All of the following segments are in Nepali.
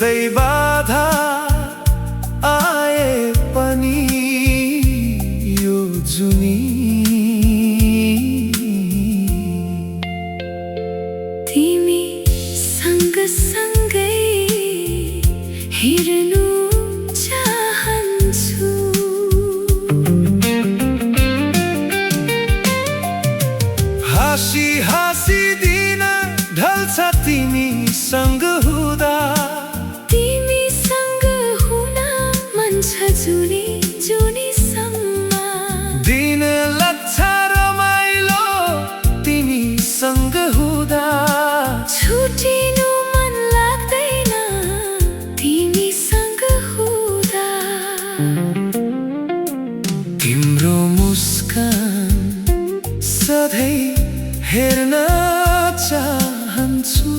जस्तै बाधा आए पनि यो जुनी तिमी सँगसँगै हिँड्नु चाहन्छु। हाँसी हाँसी दिन ढल्छ तिमीसँग हुँदा, तिमीसँग हुन मन छ जुनी जुनीसम्म। दिन लाग्छ रमाइलो तिमीसँग हुँदा, छुटिनु मन लाग्दैन तिमीसँग हुँदा। तिम्रो मुस्कान सधैँ हेर्न चाहन्छु।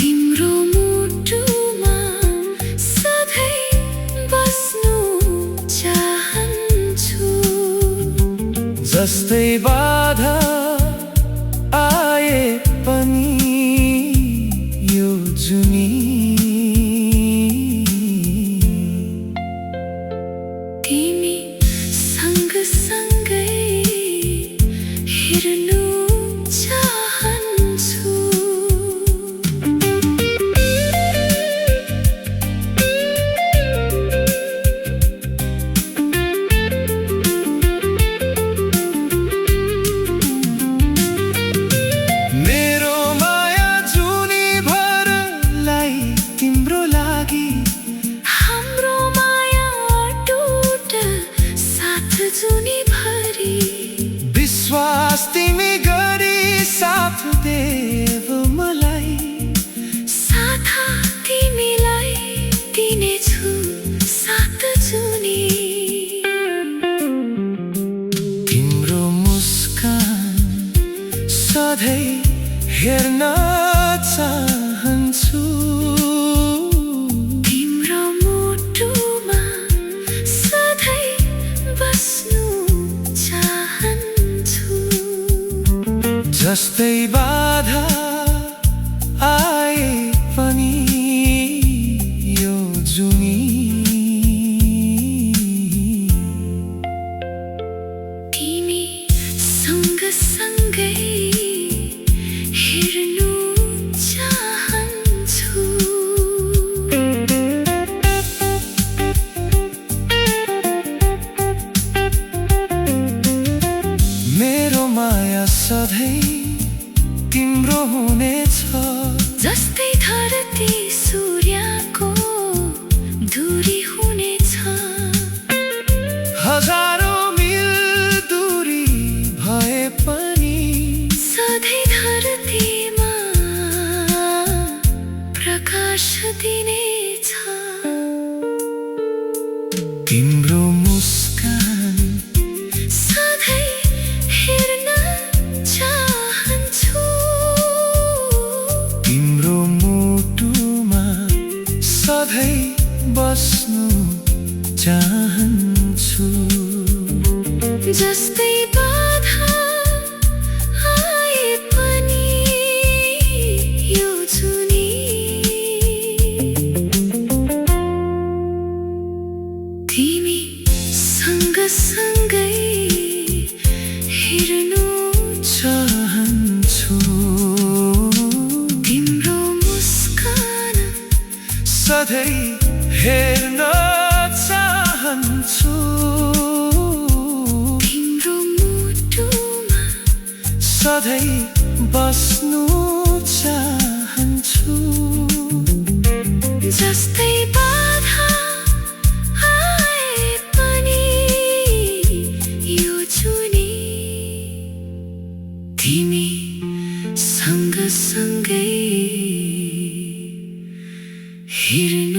तिम्रो मुटुमा सधैँ बस्नु चाहन्छु। जस्तै बाधा आए पनि यो जुनी तिमी सँगसँगै हिँड्नु चाहन्छु। मेरो माया जुनी भरलाई तिम्रो लागि, हाम्रो माया अटुट साथ जुनी भरी। विश्वास तिमी गरी साथ देव मलाई। साथ तिमीलाई दिनेछु साथ जुनी। तिम्रो मुस्कान सधैँ हेर्न चाहन्छु। तिम्रो मुटुमा सधैँ बस्नु चाहन्छु। जस्तै बाधा आए पनि यो जुनी तिमी सँगसँगै हिँड्नु चाहन्छु। मेरो माया सधैँ तिम्रो हुनेछ। जस्तै धरती सूर्यको दूरी हुनेछ। हजारौँ मिल दूरी भए पनि सधैँ धरतीमा प्रकाश दिनेछ। तिम्रो मुस्कान सधैँ हेर्न चाहन्छु। तिम्रो मुटुमा सधैँ बस्नु चाहन्छु। जस्तै बाधा आए पनि यो जुनी तिमी सँगसँगै हिँड्नु चाहन्छु। तिम्रो मुस्कान सधैँ हेर्न चाहन्छु। तिम्रो मुटुमा सधैँ बस्नु चाहन्छु। जस्तै बाधा आए पनि यो जुनी तिमी सँगसँगै हिँड्नु